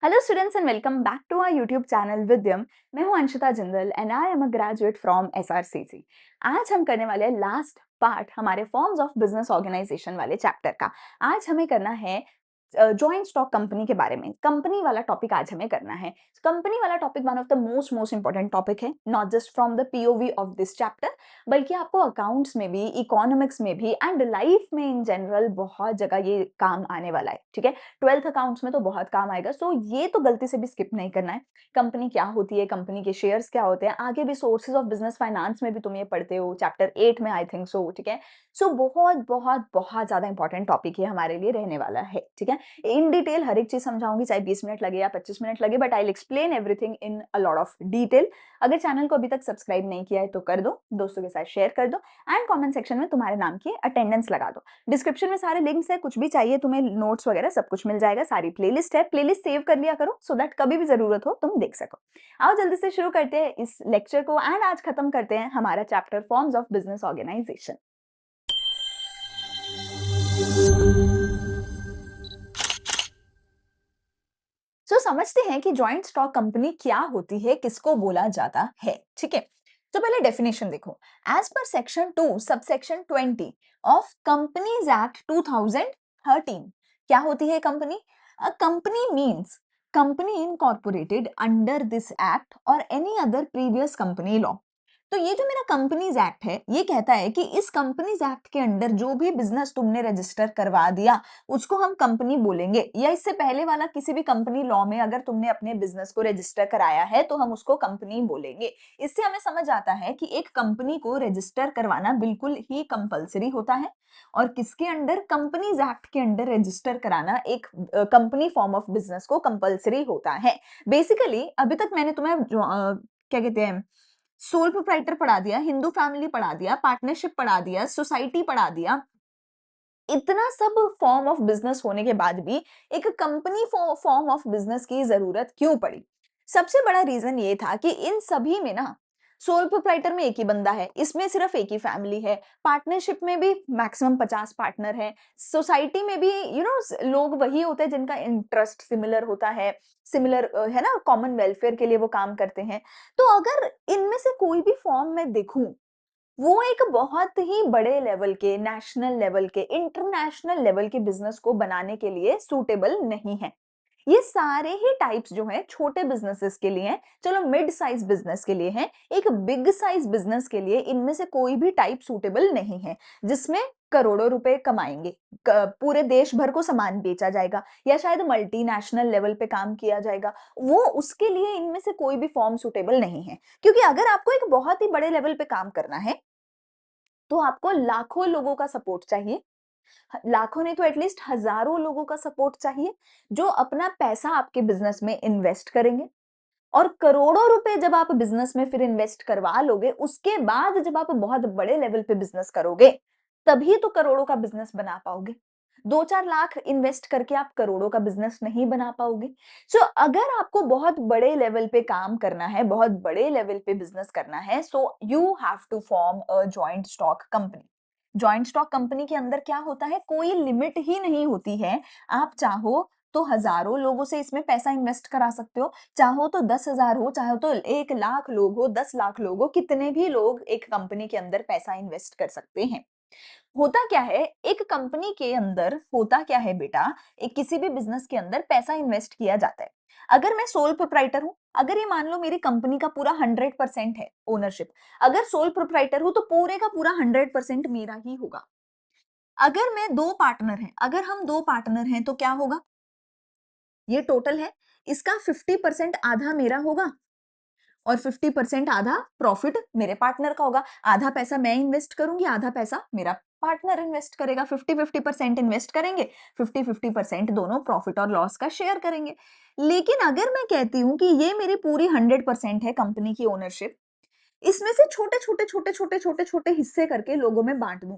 Hello students and welcome back to our YouTube channel Vidyam। मैं हूं Anshita Jindal and I am a graduate from SRCC। आज हम करने वाले हैं लास्ट पार्ट हमारे फॉर्म्स ऑफ बिजनेस ऑर्गेनाइजेशन वाले चैप्टर का। आज हमें करना है जॉइंट स्टॉक कंपनी के बारे में। कंपनी वाला टॉपिक आज हमें करना है। कंपनी वाला topic one of the most important topic है, not just from the POV of this chapter, बल्कि आपको अकाउंट्स में भी, इकोनॉमिक्स में भी एंड लाइफ में इन जनरल बहुत जगह ये काम आने वाला है। ठीक है, 12th अकाउंट्स में तो बहुत काम आएगा। सो ये तो गलती से भी स्किप नहीं करना है। कंपनी क्या होती है, कंपनी के शेयर्स क्या होते हैं, आगे भी सोर्सेज ऑफ बिजनेस फाइनेंस में भी तुम ये पढ़ते हो, चैप्टर 8 में आई थिंक सो। ठीक है, सो बहुत बहुत बहुत ज्यादा इंपॉर्टेंट टॉपिक ये हमारे लिए रहने वाला है। ठीक है, इन डिटेल हर एक चीज समझाऊंगी, चाहे 20 मिनट लगे या 25 मिनट लगे, but I will explain everything in a lot of detail. अगर चैनल को अभी तक सब्सक्राइब नहीं किया है तो कर दो, दोस्तों के साथ शेयर कर दो एंड कमेंट सेक्शन में तुम्हारे नाम की अटेंडेंस लगा दो। डिस्क्रिप्शन में सारे लिंक्स है, कुछ भी चाहिए तुम्हें, नोट्स वगैरह सब कुछ मिल जाएगा। सारी प्लेलिस्ट है, प्लेलिस्ट सेव कर लिया करो सो दैट कभी भी जरूरत हो तुम देख सको। आओ जल्दी से शुरू करते हैं इस लेक्चर को एंड आज खत्म करते हैं हमारा chapter forms of business organisation. समझते हैं कि जॉइंट स्टॉक कंपनी क्या होती है, किसको बोला जाता है। ठीक है, तो पहले डेफिनेशन देखो। As per section 2 subsection 20 of companies act 2013, क्या होती है company? A company means company incorporated under this act और any other previous company law. तो ये जो मेरा कंपनीज एक्ट है, ये कहता है कि इस कंपनीज एक्ट के अंडर जो भी बिजनेस तुमने रजिस्टर करवा दिया उसको हम कंपनी बोलेंगे, या इससे पहले वाला किसी भी कंपनी लॉ में अगर तुमने अपने बिजनेस को रजिस्टर कराया है तो हम उसको कंपनी बोलेंगे। इससे हमें समझ आता है कि एक कंपनी को रजिस्टर करवाना बिल्कुल ही कंपलसरी होता है और किसके अंडर, कंपनीज एक्ट के अंडर रजिस्टर कराना एक कंपनी फॉर्म ऑफ बिजनेस को कंपलसरी होता है। बेसिकली अभी तक मैंने तुम्हें क्या कहते हैं, सोल प्रोप्राइटर पढ़ा दिया, हिंदू फैमिली पढ़ा दिया, पार्टनरशिप पढ़ा दिया, सोसाइटी पढ़ा दिया। इतना सब फॉर्म ऑफ बिजनेस होने के बाद भी एक कंपनी फॉर्म ऑफ बिजनेस की जरूरत क्यों पड़ी? सबसे बड़ा रीजन ये था कि इन सभी में ना सोल प्रोप्राइटर में एक ही बंदा है, इसमें सिर्फ एक ही फैमिली है, पार्टनरशिप में भी मैक्सिमम 50 पार्टनर है, सोसाइटी में भी लोग वही होते हैं जिनका इंटरेस्ट सिमिलर होता है, सिमिलर है ना, कॉमन वेलफेयर के लिए वो काम करते हैं। तो अगर इनमें से कोई भी फॉर्म में देखूं, वो एक बहुत ही बड़े लेवल के, नेशनल लेवल के, इंटरनेशनल लेवल के बिजनेस को बनाने के लिए सूटेबल नहीं है। ये सारे ही टाइप्स जो हैं छोटे बिजनेसेस के लिए हैं, चलो मिड साइज बिजनेस के लिए हैं, एक बिग साइज बिजनेस के लिए इनमें से कोई भी टाइप सूटेबल नहीं है जिसमें करोड़ों रुपए कमाएंगे, पूरे देश भर को सामान बेचा जाएगा या शायद मल्टीनेशनल लेवल पे काम किया जाएगा, वो उसके लिए इनमें से कोई भी फॉर्म सूटेबल नहीं है। क्योंकि अगर आपको एक बहुत ही बड़े लेवल पे काम करना है तो आपको लाखों लोगों का सपोर्ट चाहिए, लाखों नहीं तो एटलीस्ट हजारों लोगों का सपोर्ट चाहिए जो अपना पैसा आपके बिजनेस में इन्वेस्ट करेंगे। और करोड़ों रुपए जब आप बिजनेस में फिर इन्वेस्ट करवा लोगे, उसके बाद जब आप बहुत बड़े लेवल पे बिजनेस करोगे, तभी तो करोड़ों का बिजनेस बना पाओगे। 2-4 लाख इन्वेस्ट करके आप करोड़ों का बिजनेस नहीं बना पाओगे। सो अगर आपको बहुत बड़े लेवल पे काम करना है, बहुत बड़े लेवल पे बिजनेस करना है, so you have to form a joint stock company. Joint stock company के अंदर क्या होता है, कोई लिमिट ही नहीं होती है। आप चाहो तो हजारों लोगों से इसमें पैसा इन्वेस्ट करा सकते हो, चाहो तो 10,000 हो, चाहो तो 1 लाख लोग हो, 10 लाख लोग हो, कितने भी लोग एक कंपनी के अंदर पैसा इन्वेस्ट कर सकते हैं। होता क्या है, एक कंपनी के अंदर होता क्या है बेटा, एक किसी भी बिजनेस के अंदर पैसा इन्वेस्ट किया जाता है। अगर मैं सोल प्रोप्राइटर हूं, अगर ये मान लो मेरी कंपनी का पूरा 100% है ओनरशिप, अगर सोल प्रोप्राइटर हूं तो पूरे का पूरा 100% मेरा ही होगा। अगर मैं दो पार्टनर हैं, अगर हम दो पार्टनर हैं तो क्या होगा, ये टोटल है, इसका 50% आधा मेरा होगा और 50% आधा प्रॉफिट मेरे पार्टनर का होगा। आधा पैसा मैं इन्वेस्ट करूंगी, आधा पैसा मेरा पार्टनर इन्वेस्ट करेगा। 50-50% इन्वेस्ट करेंगे, 50-50% दोनों प्रॉफिट और लॉस का शेयर करेंगे। लेकिन अगर मैं कहती हूँ कि ये मेरी पूरी 100% है कंपनी की ओनरशिप, इसमें से छोटे छोटे छोटे छोटे छोटे छोटे हिस्से करके लोगों में बांट दूं,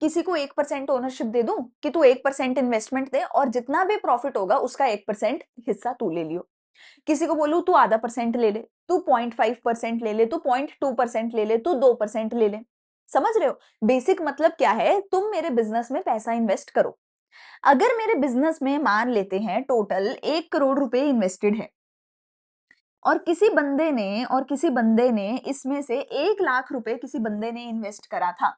किसी को 1% ओनरशिप दे दूं कि तू 1% इन्वेस्टमेंट दे और जितना भी प्रॉफिट होगा उसका 1% हिस्सा तू ले लियो। किसी को बोलूं तू आधा परसेंट ले ले, तू 0.5% ले ले, तू 0.2% ले ले, तू 2% ले ले। समझ रहे हो बेसिक मतलब क्या है, तुम मेरे बिजनेस में पैसा इन्वेस्ट करो, अगर मेरे बिजनेस में मान लेते हैं टोटल 1 करोड़ रुपए इन्वेस्टेड है और किसी बंदे ने इसमें से 1 लाख रुपए किसी बंदे ने इन्वेस्ट करा था,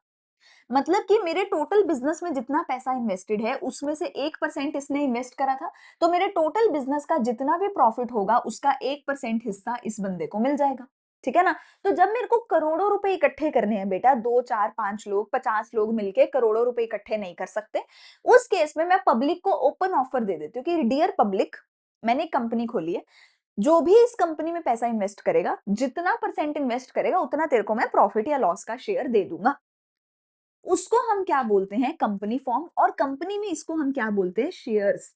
मतलब कि मेरे टोटल बिजनेस में जितना पैसा इन्वेस्टेड है उसमें से 1% इसने इन्वेस्ट करा था, तो मेरे टोटल बिजनेस का जितना भी प्रॉफिट होगा उसका 1% हिस्सा इस बंदे को मिल जाएगा। ठीक है ना? तो जब मेरे को करोड़ों रुपए इकट्ठे करने हैं बेटा, 2 4 5 लोग 50 लोग मिलके करोड़ों रुपए इकट्ठे नहीं कर सकते। उस केस में मैं पब्लिक को ओपन ऑफर दे देती हूँ कि डियर पब्लिक, मैंने एक कंपनी खोली है, जो भी इस कंपनी में पैसा इन्वेस्ट करेगा, जितना परसेंट इन्वेस्ट करेगा उतना तेरे को मैं प्रॉफिट या लॉस का शेयर दे दूंगा। उसको हम क्या बोलते हैं? Company form. और कंपनी में इसको हम क्या बोलते हैं? शेयर्स।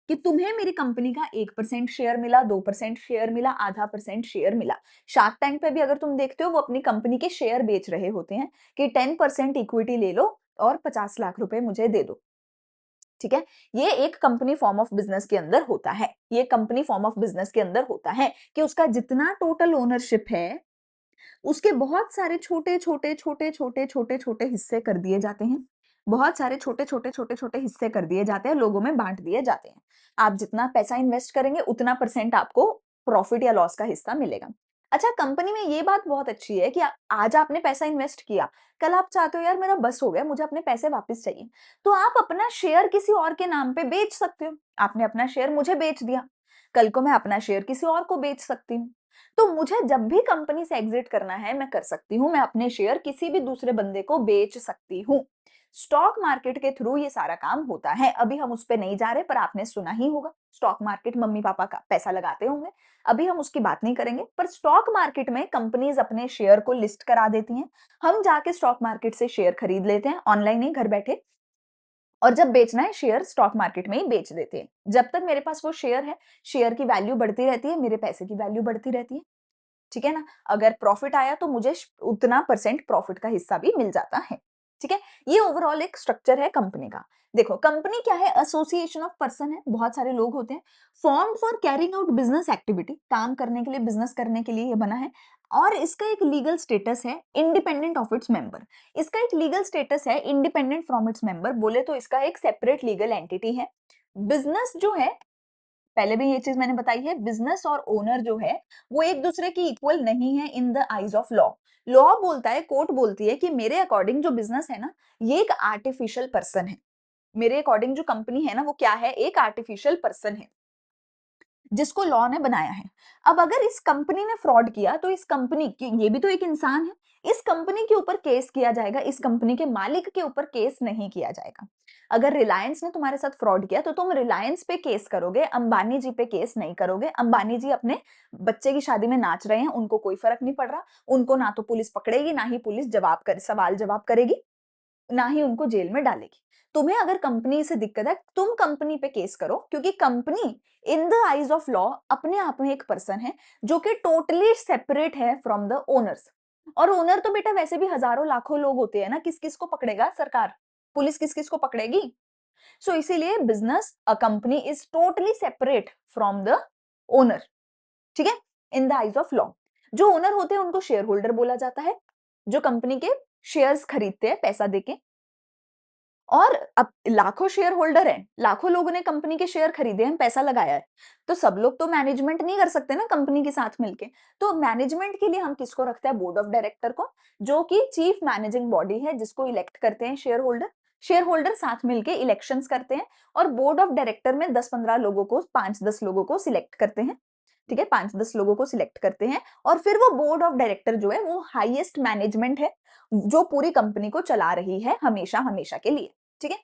कि तुम्हें मेरी कंपनी का 1% शेयर मिला, 2% शेयर मिला, आधा परसेंट शेयर मिला। शार्क टैंक पे भी अगर तुम देखते हो वो अपनी कंपनी के शेयर बेच रहे होते हैं कि 10% इक्विटी ले लो और 50 लाख रुपए मुझे दे दो। ठीक है? ये एक कंपनी फॉर्म ऑफ बिजनेस के अंदर होता है। ये कंपनी फॉर्म ऑफ बिजनेस के अंदर होता है कि उसका जितना टोटल ओनरशिप है उसके बहुत सारे छोटे-छोटे, छोटे-छोटे, छोटे-छोटे हिस्से कर दिए जाते हैं। बहुत सारे छोटे-छोटे, छोटे-छोटे हिस्से कर दिए जाते हैं, लोगों में बाँट दिए जाते हैं। आप जितना पैसा इन्वेस्ट करेंगे, उतना परसेंट आपको प्रॉफिट या लॉस का हिस्सा मिलेगा। अच्छा, कंपनी में ये बात बहुत अच्छी है कि आज आपने पैसा इन्वेस्ट किया, कल आप चाहते हो यार मेरा बस हो गया, मुझे अपने पैसे वापस चाहिए, तो आप अपना शेयर किसी और के नाम पे बेच सकते हो। आपने अपना शेयर मुझे बेच दिया, कल को मैं अपना शेयर किसी और को बेच सकती हूँ। तो मुझे जब भी कंपनी से एग्जिट करना है मैं कर सकती हूँ, मैं अपने शेयर किसी भी दूसरे बंदे को बेच सकती हूँ। स्टॉक मार्केट के थ्रू ये सारा काम होता है। अभी हम उस पे नहीं जा रहे, पर आपने सुना ही होगा स्टॉक मार्केट, मम्मी पापा का पैसा लगाते होंगे। अभी हम उसकी बात नहीं करेंगे, पर स्टॉक मार्केट में कंपनीज अपने शेयर को लिस्ट करा देती हैं। हम जाके स्टॉक मार्केट से शेयर खरीद लेते हैं, ऑनलाइन ही घर बैठे। और जब बेचना है शेयर स्टॉक मार्केट में ही बेच देते हैं। जब तक मेरे पास वो शेयर है, शेयर की वैल्यू बढ़ती रहती है, मेरे पैसे की वैल्यू बढ़ती रहती है। ठीक है ना? अगर प्रॉफिट आया तो मुझे उतना परसेंट प्रॉफिट का हिस्सा भी मिल जाता है। ठीक है? ये ओवरऑल एक स्ट्रक्चर है कंपनी का। देखो, कंपनी क्या है? एसोसिएशन ऑफ पर्सन है, बहुत सारे लोग होते हैं। Formed for carrying out business activity, काम करने के लिए, बिजनेस करने के लिए ये बना है। और इसका एक लीगल स्टेटस है इंडिपेंडेंट ऑफ इट्स मेंबर। इसका एक लीगल स्टेटस है इंडिपेंडेंट फ्रॉम इट्स मेंबर, बोले तो इसका एक सेपरेट लीगल एंटिटी है। बिजनेस जो है, पहले भी ये चीज मैंने बताई है, बिजनेस और ओनर जो है वो एक दूसरे की इक्वल नहीं है in the eyes of law. Law बोलता है, कोर्ट बोलती है कि मेरे अकॉर्डिंग जो बिजनेस है ना, ये एक आर्टिफिशियल पर्सन है। मेरे अकॉर्डिंग जो कंपनी है ना, वो क्या है? एक आर्टिफिशियल पर्सन है जिसको लॉ ने बनाया है। अब अगर इस कंपनी ने फ्रॉड किया तो इस कंपनी की, ये भी तो एक इंसान है, इस कंपनी के ऊपर केस किया जाएगा, इस कंपनी के मालिक के ऊपर केस नहीं किया जाएगा। अगर रिलायंस ने तुम्हारे साथ फ्रॉड किया तो तुम रिलायंस पे केस करोगे, अंबानी जी पे केस नहीं करोगे। अंबानी जी अपने बच्चे की शादी में नाच रहे हैं, उनको कोई फर्क नहीं पड़ रहा। उनको ना तो पुलिस पकड़ेगी, ना ही पुलिस सवाल जवाब करेगी, ना ही उनको जेल में डालेगी। तुम्हें अगर कंपनी से दिक्कत है, तुम कंपनी पे केस करो, क्योंकि company in the eyes of law अपने आप में एक पर्सन है जो कि टोटली सेपरेट है फ्रॉम द ओनर्स। और ओनर तो बेटा वैसे भी हजारों लाखों लोग होते हैं ना, किस किस को पकड़ेगा सरकार? पुलिस किस किस को पकड़ेगी? सो इसीलिए business, a company is totally separate from the owner. ठीक है? In the eyes of law जो ओनर होते हैं उनको शेयर होल्डर बोला जाता है, जो कंपनी के शेयर्स खरीदते हैं पैसा देके। और अब लाखों शेयर होल्डर हैं, लाखों लोगों ने कंपनी के शेयर खरीदे हैं, पैसा लगाया है, तो सब लोग तो मैनेजमेंट नहीं कर सकते ना कंपनी के साथ मिलके। तो मैनेजमेंट के लिए हम किसको रखते हैं? बोर्ड ऑफ डायरेक्टर को, जो कि चीफ मैनेजिंग बॉडी है, जिसको इलेक्ट करते हैं शेयर होल्डर। शेयर होल्डर साथ मिलके इलेक्शंस करते हैं और बोर्ड ऑफ डायरेक्टर में 10-15 लोगों को, 5-10 लोगों को सिलेक्ट करते हैं। ठीक है? 5-10 लोगों को सिलेक्ट करते हैं और फिर वो बोर्ड ऑफ डायरेक्टर जो है वो हाईएस्ट मैनेजमेंट है, जो पूरी कंपनी को चला रही है हमेशा हमेशा के लिए। ठीक है?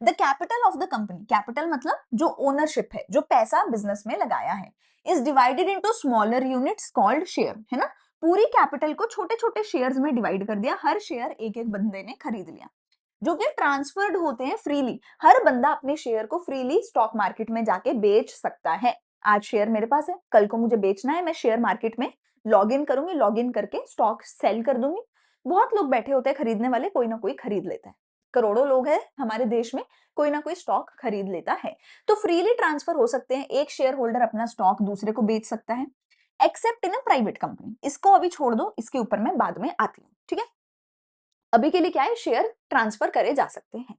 The capital of the company, capital मतलब जो ओनरशिप है, जो पैसा बिजनेस में लगाया है, is divided into smaller units called share, है ना? पूरी कैपिटल को छोटे छोटे शेयर्स में डिवाइड कर दिया, हर शेयर एक एक बंदे ने खरीद लिया, जो कि ट्रांसफर्ड होते हैं फ्रीली। हर बंदा अपने शेयर को फ्रीली स्टॉक मार्केट में जाके बेच सकता है। आज शेयर मेरे पास है, कल को मुझे बेचना है, मैं शेयर मार्केट में लॉग इन करूंगी, लॉग इन करके स्टॉक सेल कर दूंगी। बहुत लोग बैठे होते हैं खरीदने वाले, कोई ना कोई खरीद लेता है। करोड़ों लोग हैं हमारे देश में, कोई ना कोई स्टॉक खरीद लेता है। तो फ्रीली ट्रांसफर हो सकते हैं, एक शेयर होल्डर अपना स्टॉक दूसरे को बेच सकता है, एक्सेप्ट इन अ प्राइवेट कंपनी। इसको अभी छोड़ दो, इसके ऊपर मैं बाद में आती हूँ। ठीक है? अभी के लिए क्या है, शेयर ट्रांसफर करे जा सकते हैं।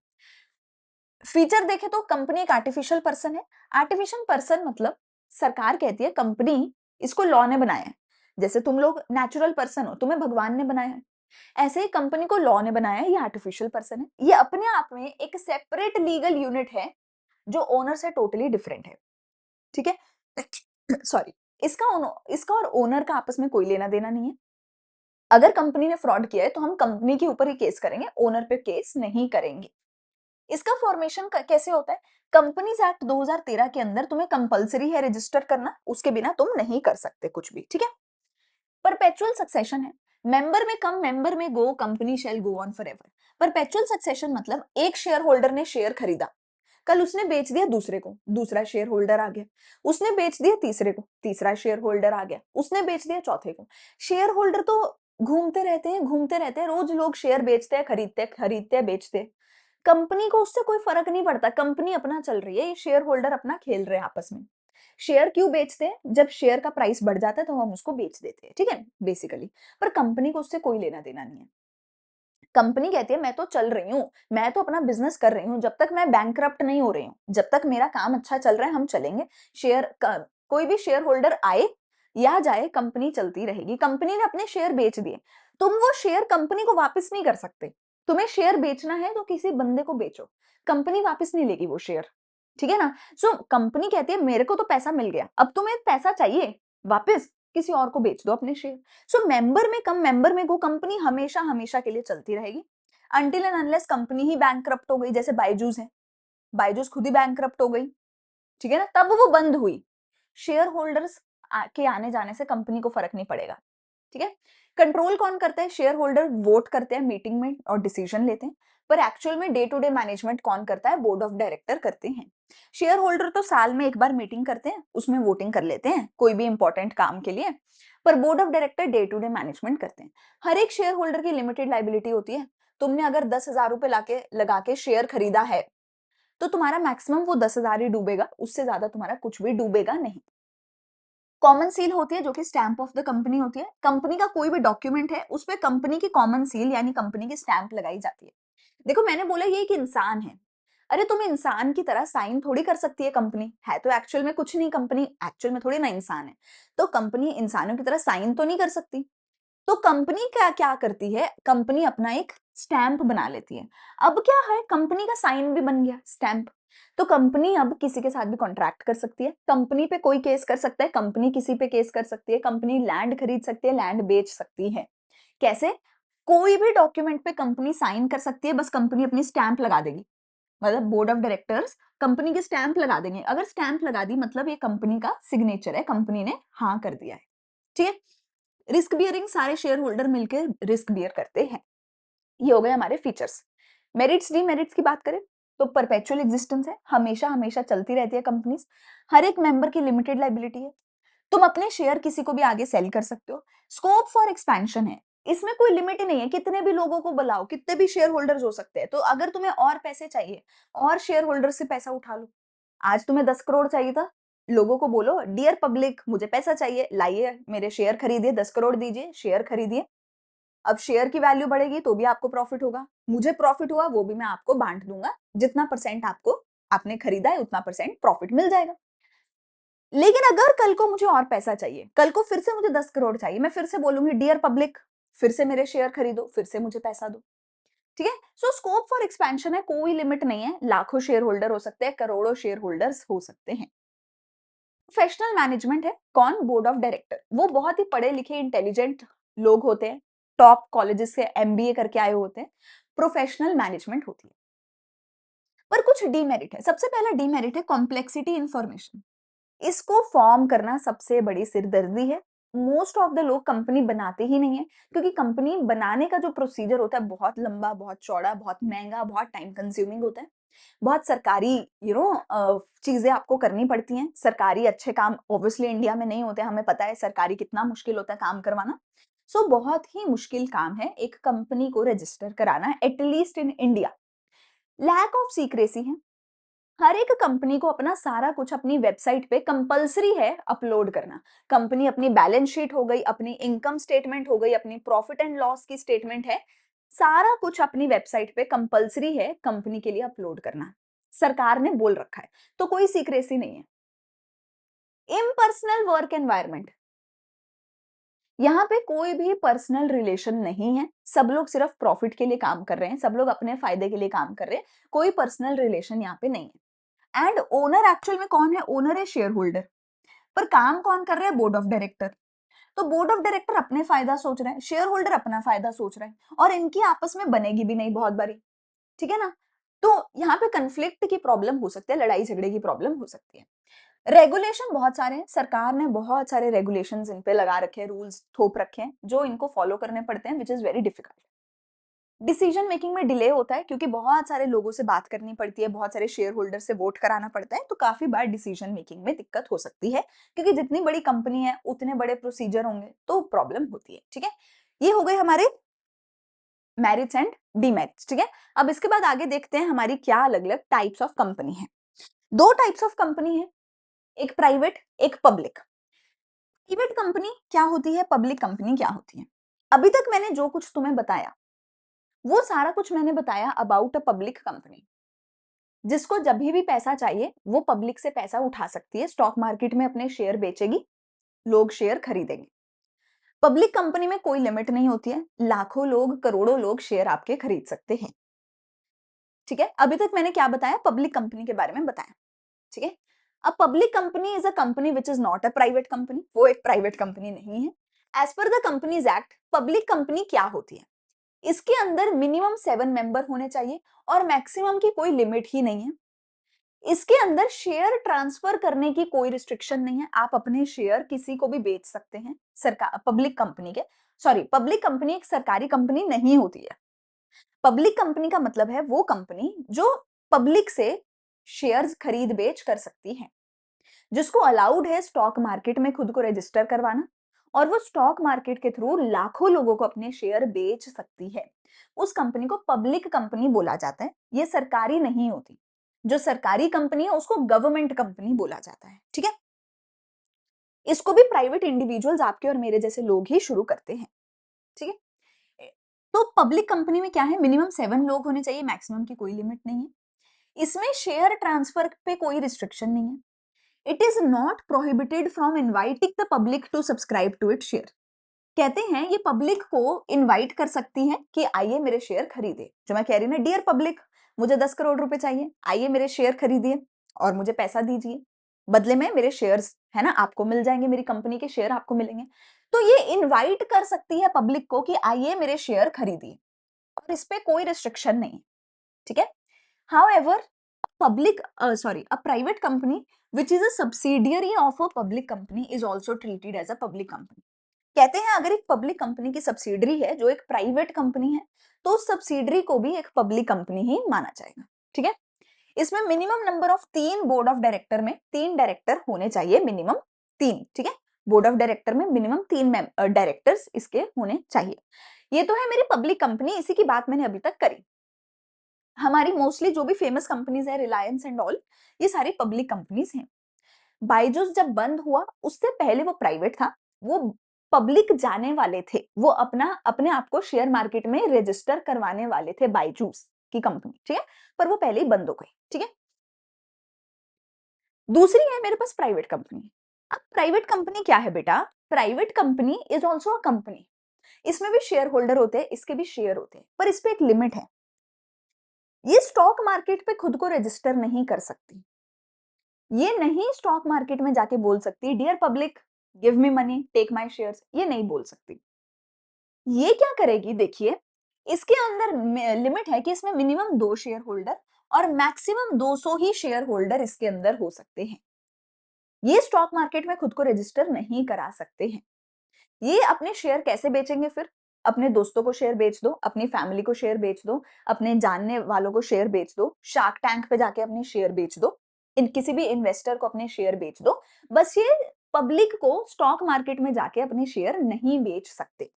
फीचर देखे तो कंपनी एक आर्टिफिशियल पर्सन है। आर्टिफिशियल पर्सन मतलब सरकार कहती है कंपनी इसको लॉ ने बनाया है। जैसे तुम लोग नेचुरल पर्सन हो, तुम्हें भगवान ने बनाया है, ऐसे ही कंपनी को लॉ ने बनाया है, ये आर्टिफिशियल पर्सन है। ये अपने आप में एक सेपरेट लीगल यूनिट है जो ओनर से टोटली डिफरेंट है। ठीक है। सॉरी। इसका और ओनर का आपस में कोई लेना देना नहीं है। अगर कंपनी ने फ्रॉड किया है तो हम कंपनी के ऊपर ही केस करेंगे, ओनर पे केस नहीं करेंगे। इसका फॉर्मेशन कैसे होता है? कंपनीज एक्ट 2013 के अंदर तुम्हें कंपलसरी है रजिस्टर करना, उसके बिना तुम नहीं कर सकते कुछ भी। ठीक है। परपेचुअल सक्सेशन है। मेंबर में come member may go, company shall go on forever. Perpetual succession मतलब एक शेयर होल्डर ने शेयर खरीदा, कल उसने बेच दिया दूसरे को, दूसरा शेयर होल्डर आ गया, उसने बेच दिया तीसरे को, तीसरा शेयर होल्डर आ गया, उसने बेच दिया चौथे को। शेयर होल्डर तो घूमते रहते हैं, घूमते रहते हैं, रोज लोग शेयर बेचते हैं, खरीदते हैं, खरीदते हैं, बेचते हैं। कंपनी को उससे कोई फर्क नहीं पड़ता, कंपनी अपना चल रही है, ये शेयर होल्डर अपना खेल रहे हैं आपस में। शेयर क्यों बेचते हैं? जब शेयर का प्राइस बढ़ जाता है तो हम उसको बेच देते हैं। ठीक है, बेसिकली। पर कंपनी को उससे कोई लेना देना नहीं है। कंपनी कहती है मैं तो चल रही हूँ, मैं तो अपना बिजनेस कर रही हूँ, जब तक मैं बैंकरप्ट नहीं हो रही हूँ, जब तक मेरा काम अच्छा चल रहा है हम चलेंगे। कोई भी शेयर होल्डर आए या जाए, कंपनी चलती रहेगी। कंपनी ने अपने शेयर बेच दिए, तुम वो शेयर कंपनी को वापस नहीं कर सकते। तुम्हें शेयर बेचना है तो किसी बंदे को बेचो, कंपनी वापस नहीं लेगी वो शेयर। ठीक है ना। सो कंपनी कहती है मेरे को तो पैसा मिल गया, अब तुम्हें पैसा चाहिए वापस, किसी और को बेच दो अपने शेयर। सो मेंबर में come member may go, company हमेशा हमेशा के लिए चलती रहेगी until and unless company he bankrupt हो गई। जैसे बायजूस है, बायजूस खुद ही बैंकरप्ट हो गई। ठीक है ना, तब वो बंद हुई। शेयर होल्डर्स के आने जाने से कंपनी को फर्क नहीं पड़ेगा। ठीक है। कंट्रोल कौन करता है? शेयर होल्डर वोट करते हैं मीटिंग में और डिसीजन लेते हैं, पर एक्चुअल में डे टू डे मैनेजमेंट कौन करता है? बोर्ड ऑफ डायरेक्टर करते हैं। शेयर होल्डर तो साल में एक बार मीटिंग करते हैं, उसमें वोटिंग कर लेते हैं कोई भी इंपॉर्टेंट काम के लिए, पर board of director day to day management करते हैं। हर एक शेयर होल्डर की लिमिटेड लाइबिलिटी होती है। तुमने अगर 10,000 रुपए लाके लगा के शेयर खरीदा है तो तुम्हारा मैक्सिमम वो 10,000 ही डूबेगा, उससे ज्यादा तुम्हारा कुछ भी डूबेगा नहीं। कॉमन सील होती है जो कि स्टैंप ऑफ द कंपनी होती है। कंपनी का कोई भी डॉक्यूमेंट है उस पे कंपनी की कॉमन सील यानी कंपनी की स्टैंप लगाई जाती है। देखो मैंने बोला ये एक इंसान है, अरे तुम इंसान की तरह साइन थोड़ी कर सकती है, कंपनी है तो एक्चुअल में कुछ नहीं, कंपनी एक्चुअल में थोड़ी ना इंसान है, तो कंपनी इंसानों की तरह साइन तो नहीं कर सकती। तो कंपनी क्या क्या करती है? कंपनी अपना एक स्टैंप बना लेती है। अब क्या है, कंपनी का साइन भी बन गया स्टैंप। तो कंपनी अब किसी के साथ भी कॉन्ट्रैक्ट कर सकती है, कंपनी पे कोई केस कर सकता है, कंपनी किसी पे केस कर सकती है, कंपनी लैंड खरीद सकती है, लैंड बेच सकती है। कैसे? कोई भी डॉक्यूमेंट पे कंपनी साइन कर सकती है, बस कंपनी अपनी स्टैंप लगा देगी। मतलब बोर्ड ऑफ डायरेक्टर्स कंपनी की स्टैंप लगा देंगे, अगर स्टैंप लगा दी मतलब ये कंपनी का सिग्नेचर है, कंपनी ने हाँ कर दिया है। ठीक है। रिस्क बियरिंग, सारे शेयर होल्डर मिलकर रिस्क बियर करते हैं। ये हो गए हमारे फीचर्स। मेरिट्स डीमेरिट्स की बात करें तो परपेचुअल एग्जिस्टेंस है, हमेशा हमेशा चलती रहती है कंपनीज। हर एक मेंबर की लिमिटेड लाइबिलिटी है, तुम अपने शेयर किसी को भी आगे सेल कर सकते हो। स्कोप फॉर एक्सपेंशन है, इसमें कोई लिमिट ही नहीं है, कितने भी लोगों को बुलाओ, कितने भी शेयर होल्डर्स हो सकते हैं। तो अगर तुम्हें और पैसे चाहिए और शेयर होल्डर से पैसा उठा लो। आज तुम्हें 10 करोड़ चाहिए था, लोगों को बोलो डियर पब्लिक मुझे पैसा चाहिए, लाइए मेरे शेयर खरीदिए, 10 करोड़ दीजिए, शेयर खरीदिए। अब शेयर की वैल्यू बढ़ेगी तो भी आपको प्रॉफिट होगा, मुझे प्रॉफिट हुआ वो भी मैं आपको बांट दूंगा, जितना परसेंट आपको आपने खरीदा है उतना परसेंट प्रॉफिट मिल जाएगा। लेकिन अगर कल को मुझे और पैसा चाहिए, कल को फिर से मुझे 10 करोड़ चाहिए, मैं फिर से बोलूंगी डियर पब्लिक फिर से मेरे शेयर खरीदो, फिर से मुझे पैसा दो। ठीक है। सो स्कोप फॉर एक्सपेंशन है, कोई लिमिट नहीं है, लाखों शेयर होल्डर हो सकते हैं, करोड़ों शेयर होल्डर्स हो सकते हैं। प्रोफेशनल मैनेजमेंट है, कौन? Board of director. वो बहुत ही पढ़े लिखे इंटेलिजेंट लोग होते हैं, टॉप कॉलेजेस से एमबीए करके आए होते हैं। प्रोफेशनल मैनेजमेंट होती है। पर कुछ डीमेरिट है। सबसे पहला डीमेरिट है कॉम्प्लेक्सिटी इंफॉर्मेशन, इसको फॉर्म करना सबसे बड़ी सिरदर्दी है। मोस्ट ऑफ द लोग कंपनी बनाते ही नहीं है, क्योंकि कंपनी बनाने का जो प्रोसीजर होता है बहुत लंबा, बहुत चौड़ा, बहुत महंगा, बहुत टाइम कंज्यूमिंग होता है। बहुत सरकारी चीजें आपको करनी पड़ती हैं। सरकारी अच्छे काम ऑब्वियसली इंडिया में नहीं होते, हमें पता है सरकारी कितना मुश्किल होता है काम करवाना। सो बहुत ही मुश्किल काम है एक कंपनी को रजिस्टर कराना, at least in India. Lack of secrecy है, हर एक कंपनी को अपना सारा कुछ अपनी वेबसाइट पे कंपलसरी है अपलोड करना। कंपनी अपनी बैलेंस शीट हो गई, अपनी इनकम स्टेटमेंट हो गई, अपनी प्रॉफिट एंड लॉस की स्टेटमेंट है, सारा कुछ अपनी वेबसाइट पे कंपलसरी है कंपनी के लिए अपलोड करना। सरकार ने बोल रखा है, तो कोई सीक्रेसी नहीं है। इम्पर्सनल वर्क एनवायरनमेंट, यहाँ पे कोई भी पर्सनल रिलेशन नहीं है, सब लोग सिर्फ प्रॉफिट के लिए काम कर रहे हैं, सब लोग अपने फायदे के लिए काम कर रहे हैं, कोई पर्सनल रिलेशन यहाँ पे नहीं है। एंड ओनर एक्चुअल में कौन है? ओनर है शेयर होल्डर, पर काम कौन कर रहा है? Board of director. तो बोर्ड ऑफ डायरेक्टर अपने फायदा सोच रहे हैं, शेयर होल्डर अपना फायदा सोच रहे हैं, और इनकी आपस में बनेगी भी नहीं बहुत बारी, ठीक है ना? तो यहाँ पे कंफ्लिक्ट की प्रॉब्लम हो सकती है, लड़ाई झगड़े की प्रॉब्लम हो सकती है। रेगुलेशन बहुत सारे हैं, सरकार ने बहुत सारे रेगुलेशंस इन पे लगा रखे हैं, रूल्स थोप रखे हैं, जो इनको फॉलो करने पड़ते हैं, which is very difficult. Decision making में डिले होता है क्योंकि बहुत सारे लोगों से बात करनी पड़ती है, बहुत सारे शेयर होल्डर से वोट कराना पड़ता है, तो काफी बार डिसीजन मेकिंग में दिक्कत हो सकती है, क्योंकि जितनी बड़ी कंपनी है उतने बड़े प्रोसीजर होंगे, तो प्रॉब्लम होती है, ठीक है? ये हो गए हमारे मेरिट्स एंड डीमेरिट्स, ठीक है? अब इसके बाद आगे देखते हैं हमारी क्या अलग अलग टाइप्स ऑफ कंपनी है। दो टाइप्स ऑफ कंपनी है, एक प्राइवेट, एक पब्लिक। प्राइवेट कंपनी क्या होती है, पब्लिक कंपनी क्या होती है? अभी तक मैंने जो कुछ तुम्हें बताया, वो सारा कुछ मैंने बताया अबाउट अ पब्लिक कंपनी, जिसको जब भी पैसा चाहिए वो पब्लिक से पैसा उठा सकती है, स्टॉक मार्केट में अपने शेयर बेचेगी, लोग शेयर खरीदेंगे। पब्लिक कंपनी में कोई लिमिट नहीं होती है, लाखों लोग, करोड़ों लोग शेयर आपके खरीद सकते हैं, ठीक है? अभी तक मैंने क्या बताया? पब्लिक कंपनी के बारे में बताया, ठीक है? अब public company is a company which is not a private company, वो एक प्राइवेट कंपनी नहीं है। As per the companies act, public company क्या होती है? इसके अंदर मिनिमम 7 मेंबर होने चाहिए और मैक्सिमम की कोई लिमिट ही नहीं है। इसके अंदर शेयर ट्रांसफर करने की कोई रिस्ट्रिक्शन नहीं है, आप अपने शेयर किसी को भी बेच सकते हैं। सरकार, पब्लिक कंपनी के, सॉरी, पब्लिक कंपनी एक सरकारी कंपनी नहीं होती है। पब्लिक कंपनी का मतलब है वो कंपनी जो पब्लिक से शेयर्स खरीद बेच कर सकती है, जिसको अलाउड है स्टॉक मार्केट में खुद को रजिस्टर करवाना, और वो स्टॉक मार्केट के थ्रू लाखों लोगों को अपने शेयर बेच सकती है। उस कंपनी को पब्लिक कंपनी बोला जाता है, ये सरकारी नहीं होती। जो सरकारी कंपनी है उसको गवर्नमेंट कंपनी बोला जाता है, ठीक है? इसको भी प्राइवेट इंडिविजुअल्स, आपके और मेरे जैसे लोग ही शुरू करते हैं, ठीक है? तो पब्लिक कंपनी में क्या है? मिनिमम 7 लोग होने चाहिए, मैक्सिमम की कोई लिमिट नहीं है। इसमें शेयर ट्रांसफर पे कोई रिस्ट्रिक्शन नहीं है। It is not prohibited from inviting the public to subscribe to it share. कहते हैं ये पब्लिक को इनवाइट कर सकती है कि आइए मेरे शेयर खरीदे, जो मैं कह रही हूँ ना, डियर पब्लिक, मुझे 10 करोड़ रुपए चाहिए, आइए मेरे शेयर खरीदिए और मुझे पैसा दीजिए, बदले में मेरे शेयर्स है ना आपको मिल जाएंगे, मेरी कंपनी के शेयर आपको मिलेंगे। तो ये इनवाइट कर सकती है पब्लिक को कि आइए मेरे शेयर खरीदिए, और इस पे कोई रिस्ट्रिक्शन नहीं है, ठीक है? However, a private company which is a subsidiary of a public company is also treated as a public company. कहते हैं अगर एक पब्लिक कंपनी की सब्सिडरी है जो एक प्राइवेट कंपनी है, तो उस सब्सिडरी को भी एक पब्लिक कंपनी ही माना जाएगा, ठीक है? इसमें minimum number of 3 board of director में 3 डायरेक्टर होने चाहिए, मिनिमम 3, ठीक है? बोर्ड ऑफ डायरेक्टर में मिनिमम 3 डायरेक्टर्स इसके होने चाहिए। ये तो है मेरी पब्लिक कंपनी, इसी की बात मैंने अभी तक करी। हमारी मोस्टली जो भी फेमस कंपनीज है, रिलायंस एंड ऑल, ये सारी पब्लिक कंपनीज हैं। बायजूस जब बंद हुआ उससे पहले वो प्राइवेट था, वो पब्लिक जाने वाले थे, वो अपना अपने आप को शेयर मार्केट में रजिस्टर करवाने वाले थे, बायजूस की कंपनी, ठीक है? पर वो पहले ही बंद हो गई, ठीक है? दूसरी है मेरे पास प्राइवेट कंपनी। अब प्राइवेट कंपनी क्या है बेटा? Private company is also a company, इसमें भी शेयर होल्डर होते हैं, इसके भी शेयर होते हैं, पर इस पे एक लिमिट है, ये स्टॉक मार्केट पे खुद को रजिस्टर नहीं कर सकती। ये नहीं स्टॉक मार्केट में जाके बोल सकती dear public, give me money, take my shares, ये नहीं बोल सकती। ये क्या करेगी? देखिए, इसके अंदर लिमिट है कि इसमें मिनिमम 2 शेयर होल्डर और मैक्सिमम 200 ही शेयर होल्डर इसके अंदर हो सकते हैं। ये स्टॉक मार्केट में खुद को रजिस्टर नहीं करा सकते हैं। ये अपने शेयर कैसे बेचेंगे फिर? अपने दोस्तों को शेयर बेच दो, अपनी फैमिली को शेयर बेच दो, अपने जानने वालों को शेयर बेच दो, शार्क टैंक पे जाके अपने शेयर बेच दो, इन किसी भी इन्वेस्टर को अपने शेयर बेच दो। बस ये पब्लिक को स्टॉक मार्केट में जाके अपने शेयर नहीं बेच सकते,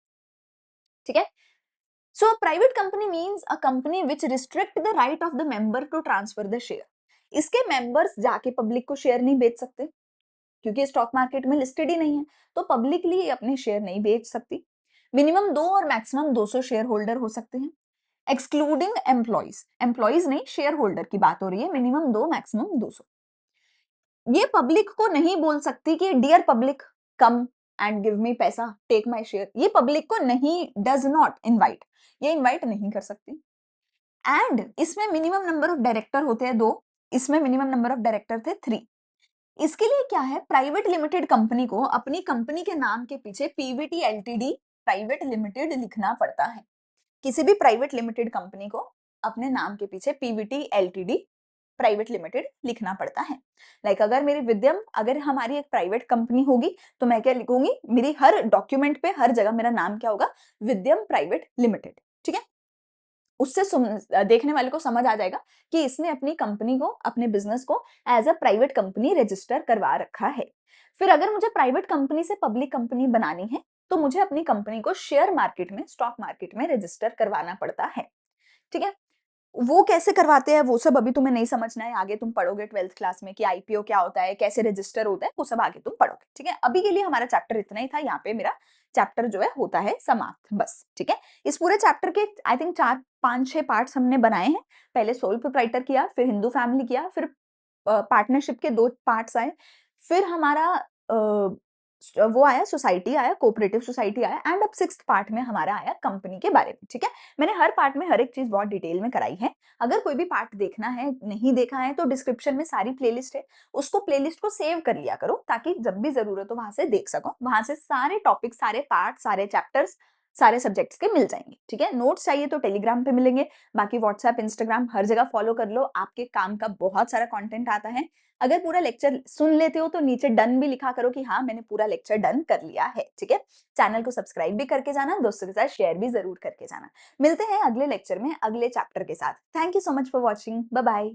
ठीक है? So private company means a company which restrict the right of the member to transfer the share. इसके मेंबर्स जाके पब्लिक को शेयर नहीं बेच सकते, क्योंकि स्टॉक मार्केट में लिस्टेड ही नहीं है, तो पब्लिकली अपने शेयर नहीं बेच सकती। मिनिमम 2 और मैक्सिमम 200 शेयर होल्डर हो सकते हैं। एक्सक्लूडिंग एम्प्लॉइज, एम्प्लॉइज नहीं शेयर होल्डर की बात हो रही है, मिनिमम 2 मैक्सिमम 200। ये पब्लिक को नहीं बोल सकती कि dear public come and give me पैसा, टेक माय शेयर, ये पब्लिक को नहीं, डज नॉट इनवाइट, ये इनवाइट नहीं कर सकती। एंड इसमें मिनिमम नंबर ऑफ डायरेक्टर होते हैं 2, इसमें मिनिमम नंबर ऑफ डायरेक्टर थे 3। इसके लिए क्या है, प्राइवेट लिमिटेड कंपनी को अपनी कंपनी के नाम के पीछे पीवीटी एलटीडी प्राइवेट लिमिटेड लिखना पड़ता है। किसी भी प्राइवेट लिमिटेड कंपनी को अपने नाम के पीछे पीवीटी एलटीडी प्राइवेट लिमिटेड लिखना पड़ता है। लाइक अगर मेरी विद्यम, अगर हमारी एक प्राइवेट कंपनी होगी तो मैं क्या लिखूंगी, मेरी हर डॉक्यूमेंट पे हर जगह मेरा नाम क्या होगा, विद्यम प्राइवेट लिमिटेड। ठीक है, उससे देखने वाले को समझ आ जाएगा कि इसने अपनी कंपनी को, अपने बिजनेस को as a private company register करवा रखा है। फिर अगर मुझे प्राइवेट कंपनी से पब्लिक कंपनी बनानी है तो मुझे अपनी कंपनी को शेयर मार्केट में, स्टॉक मार्केट में रजिस्टर करवाना पड़ता है। ठीक है, वो कैसे करवाते हैं वो सब अभी तुम्हें नहीं समझना है, आगे तुम पढ़ोगे 12th क्लास में कि आईपीओ क्या होता है, कैसे रजिस्टर होता है, वो सब आगे तुम पढ़ोगे। ठीक है, अभी के लिए हमारा चैप्टर इतना ही था, यहाँ पे मेरा चैप्टर जो है होता है समाप्त बस। ठीक है, इस पूरे चैप्टर के आई थिंक 4 5 6 पार्ट्स हमने बनाए हैं। पहले सोल प्रोप्राइटर किया, फिर हिंदू फैमिली किया, फिर पार्टनरशिप के 2 पार्ट्स आए, फिर हमारा वो आया, सोसाइटी आया, कोऑपरेटिव सोसाइटी आया, एंड अब 6th पार्ट में हमारा आया कंपनी के बारे में। ठीक है, मैंने हर पार्ट में हर एक चीज बहुत डिटेल में कराई है। अगर कोई भी पार्ट देखना है, नहीं देखा है, तो डिस्क्रिप्शन में सारी प्लेलिस्ट है, उसको प्लेलिस्ट को सेव कर लिया करो ताकि जब भी जरूरत हो वहां से देख सको। वहां से सारे टॉपिक, सारे पार्ट, सारे चैप्टर्स, सारे सब्जेक्ट्स के मिल जाएंगे। ठीक है, नोट्स चाहिए तो टेलीग्राम पे मिलेंगे, बाकी व्हाट्सएप, इंस्टाग्राम हर जगह फॉलो कर लो, आपके काम का बहुत सारा कंटेंट आता है। अगर पूरा लेक्चर सुन लेते हो तो नीचे डन भी लिखा करो कि हाँ मैंने पूरा लेक्चर डन कर लिया है। ठीक है, चैनल को सब्सक्राइब भी करके जाना, दोस्तों के साथ शेयर भी जरूर करके जाना। मिलते हैं अगले लेक्चर में अगले चैप्टर के साथ। Thank you so much for watching, bye bye.